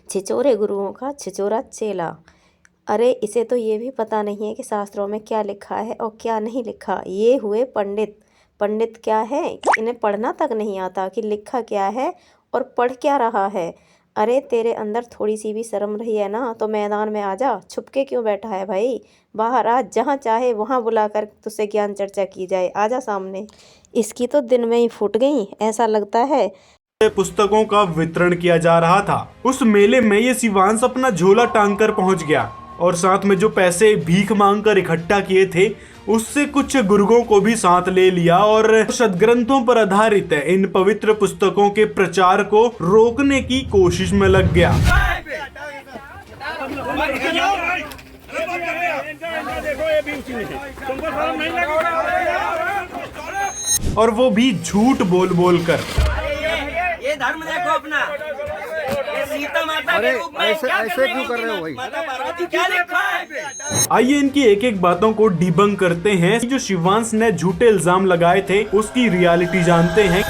छिछोरे गुरुओं का छिछोरा चेला। अरे इसे तो ये भी पता नहीं है कि शास्त्रों में क्या लिखा है और क्या नहीं लिखा। ये हुए पंडित। पंडित क्या है, इन्हें पढ़ना तक नहीं आता कि लिखा क्या है और पढ़ क्या रहा है। अरे तेरे अंदर थोड़ी सी भी शर्म रही है ना तो मैदान में आ जा। छुप के क्यों बैठा है भाई? बाहर आ, जहाँ चाहे वहाँ बुलाकर तुझसे ज्ञान चर्चा की जाए। आजा सामने। इसकी तो दिन में ही फूट गई, ऐसा लगता है। पुस्तकों का वितरण किया जा रहा था। उस मेले में ये शिवांश अपना झोला टांग कर पहुंच गया और साथ में जो पैसे भीख मांग कर इकट्ठा किए थे उससे कुछ गुर्गों को भी साथ ले लिया और सदग्रंथों पर आधारित इन पवित्र पुस्तकों के प्रचार को रोकने की कोशिश में लग गया। और वो भी झूठ बोल बोल कर। ये धर्म देखो अपना। ये सीता माता के रूप में ऐसे क्यों कर रहे हो भाई? माता पार्वती क्या लिखा है? आइए इनकी एक एक बातों को डिबंक करते हैं। जो शिवांश ने झूठे इल्जाम लगाए थे उसकी रियलिटी जानते हैं।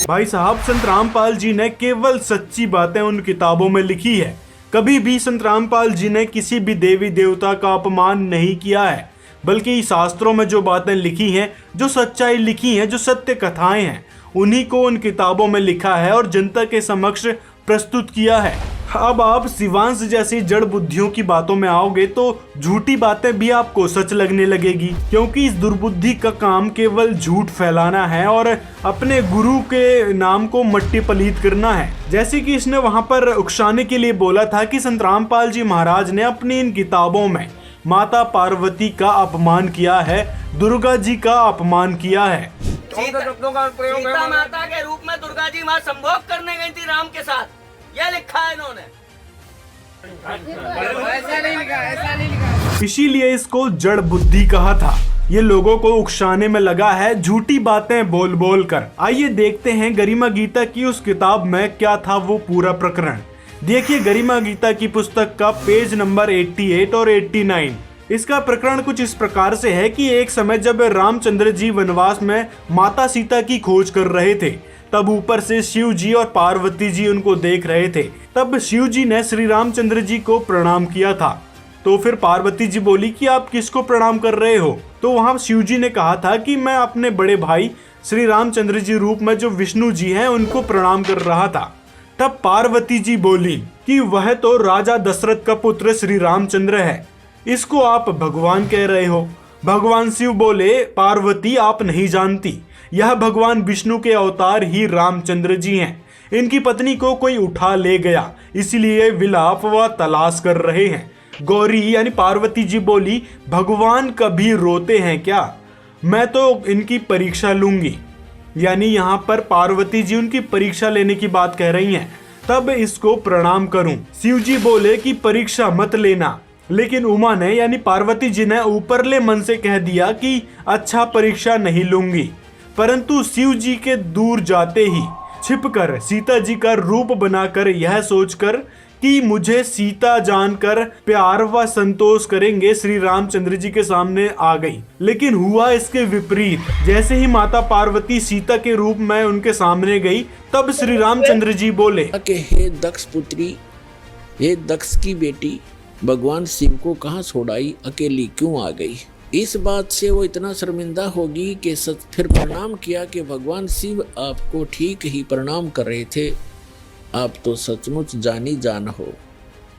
भाई साहब, संत रामपाल जी ने केवल सच्ची बातें उन किताबों में लिखी है। कभी भी संत रामपाल जी ने किसी भी देवी देवता का अपमान नहीं किया है, बल्कि शास्त्रों में जो बातें लिखी हैं, जो सच्चाई लिखी है, जो सत्य कथाएं हैं, उन्हीं को उन किताबों में लिखा है और जनता के समक्ष प्रस्तुत किया है। अब आप शिवांश जैसी जड़ बुद्धियों की बातों में आओगे तो झूठी बातें भी आपको सच लगने लगेगी, क्योंकि इस दुर्बुद्धि का काम केवल झूठ फैलाना है और अपने गुरु के नाम को मट्टी पलीत करना है। जैसे कि इसने वहां पर उकसाने के लिए बोला था कि संत रामपाल जी महाराज ने अपनी इन किताबों में माता पार्वती का अपमान किया है, दुर्गा जी का अपमान किया है। सीता माता के रूप में दुर्गा जी माँ संभोग करने गई थी राम के साथ, ये लिखा है इन्होंने। ऐसा नहीं लिखा। इसीलिए इसको जड़ बुद्धि कहा था। ये लोगों को उकसाने में लगा है झूठी बातें बोल बोल कर। आइए देखते हैं गरिमा गीता की उस किताब में क्या था वो पूरा प्रकरण। देखिए गरिमा गीता की पुस्तक का पेज नंबर 88 और 89। इसका प्रकरण कुछ इस प्रकार से है कि एक समय जब रामचंद्र जी वनवास में माता सीता की खोज कर रहे थे, तब ऊपर से शिव जी और पार्वती जी उनको देख रहे थे। तब शिव जी ने श्री रामचंद्र जी को प्रणाम किया था। तो फिर पार्वती जी बोली कि आप किसको प्रणाम कर रहे हो? तो वहां शिव जी ने कहा था कि मैं अपने बड़े भाई श्री रामचंद्र जी रूप में जो विष्णु जी हैं उनको प्रणाम कर रहा था। तब पार्वती जी बोली कि वह तो राजा दशरथ का पुत्र श्री रामचंद्र है, इसको आप भगवान कह रहे हो। भगवान शिव बोले, पार्वती आप नहीं जानती, यह भगवान विष्णु के अवतार ही रामचंद्र जी हैं। इनकी पत्नी को कोई उठा ले गया, इसलिए विलाप व तलाश कर रहे हैं। गौरी यानी पार्वती जी बोली, भगवान कभी रोते हैं क्या? मैं तो इनकी परीक्षा लूंगी। यानी यहाँ पर पार्वती जी उनकी परीक्षा लेने की बात कह रही हैं। तब इसको प्रणाम करूं। शिव जी बोले कि परीक्षा मत लेना, लेकिन उमा ने यानी पार्वती जी ने ऊपरले मन से कह दिया कि अच्छा परीक्षा नहीं लूंगी। परंतु शिव जी के दूर जाते ही छिपकर सीता जी का रूप बनाकर यह सोचकर कि मुझे सीता जानकर प्यार व संतोष करेंगे, श्री रामचंद्र जी के सामने आ गई। लेकिन हुआ इसके विपरीत। जैसे ही माता पार्वती सीता के रूप में उनके सामने गई, तब श्री रामचंद्र जी बोले कि हे दक्ष पुत्री, हे दक्ष की बेटी, भगवान शिव को कहाँ छोड़ाई, अकेली क्यों आ गई? इस बात से वो इतना शर्मिंदा होगी कि फिर प्रणाम किया कि भगवान शिव आपको ठीक ही प्रणाम कर रहे थे, आप तो सचमुच जानी जान हो।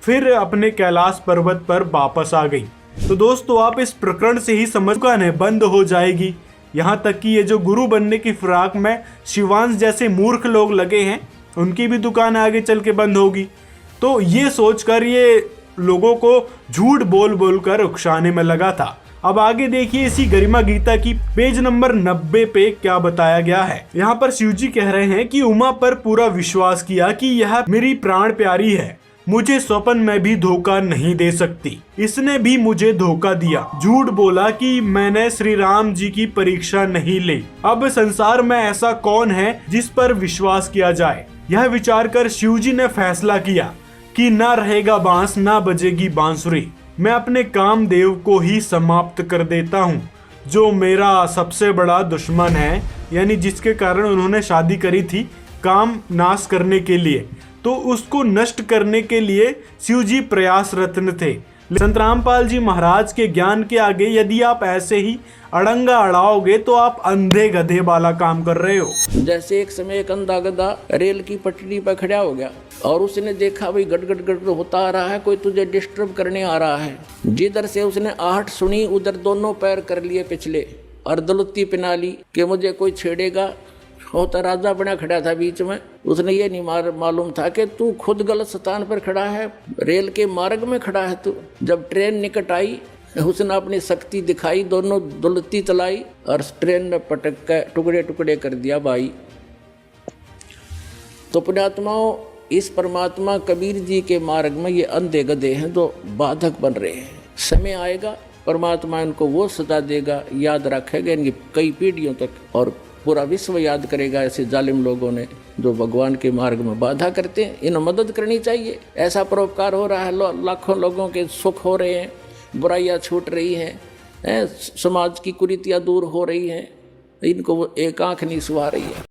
फिर अपने कैलाश पर्वत पर वापस आ गई। तो दोस्तों, आप इस प्रकरण से ही समझ दुकानें बंद हो जाएगी। यहाँ तक कि ये जो गुरु बनने की फिराक में शिवांश जैसे मूर्ख लोग लगे हैं, उनकी भी दुकान आगे चल के बंद होगी। तो ये सोचकर ये लोगों को झूठ बोल बोल कर उकसाने में लगा था। अब आगे देखिए इसी गरिमा गीता की पेज नंबर 90 पे क्या बताया गया है। यहाँ पर शिव जी कह रहे हैं कि उमा पर पूरा विश्वास किया कि यह मेरी प्राण प्यारी है, मुझे स्वप्न में भी धोखा नहीं दे सकती। इसने भी मुझे धोखा दिया, झूठ बोला कि मैंने श्री राम जी की परीक्षा नहीं ली। अब संसार में ऐसा कौन है जिस पर विश्वास किया जाए? यह विचार कर शिव जी ने फैसला किया कि ना रहेगा बांस ना बजेगी बांसुरी। मैं अपने कामदेव को ही समाप्त कर देता हूँ, जो मेरा सबसे बड़ा दुश्मन है, यानी जिसके कारण उन्होंने शादी करी थी काम नाश करने के लिए, तो उसको नष्ट करने के लिए शिव जी प्रयासरत थे। संत रामपाल जी महाराज के ज्ञान के आगे यदि आप ऐसे ही अड़ंगा अड़ाओगे तो आप अंधे गधे वाला काम कर रहे हो। जैसे एक समय एक अंधा गधा रेल की पटरी पर खड़ा हो गया और उसने देखा भाई गड़ गड़ गड़ होता आ रहा है, कोई तुझे डिस्टर्ब करने आ रहा है। जिधर से उसने आहट सुनी उधर दोनों पैर कर लिए पिछले और दलुत्ती पिना ली कि मुझे कोई छेड़ेगा। होता राजा बना खड़ा था बीच में, उसने ये नहीं मालूम था कि तू खुद गलत स्थान पर खड़ा है, रेल के मार्ग में खड़ा है तू। जब ट्रेन निकट आई उसने अपनी शक्ति दिखाई, दोनों दुलती चलाई और ट्रेन ने पटक कर टुकड़े टुकड़े कर दिया भाई। तो पुण्यात्माओं, इस परमात्मा कबीर जी के मार्ग में ये अंधे गधे हैं जो बाधक बन रहे हैं। समय आएगा परमात्मा इनको वो सजा देगा, याद रखेगा इनकी कई पीढ़ियों तक, और पूरा विश्व याद करेगा ऐसे जालिम लोगों ने जो भगवान के मार्ग में बाधा करते हैं। इन्हें मदद करनी चाहिए। ऐसा परोपकार हो रहा है, लाखों लोगों के सुख हो रहे हैं, बुराइयां छूट रही हैं, समाज की कुरीतियां दूर हो रही हैं, इनको एक आंख नहीं सुहा रही है।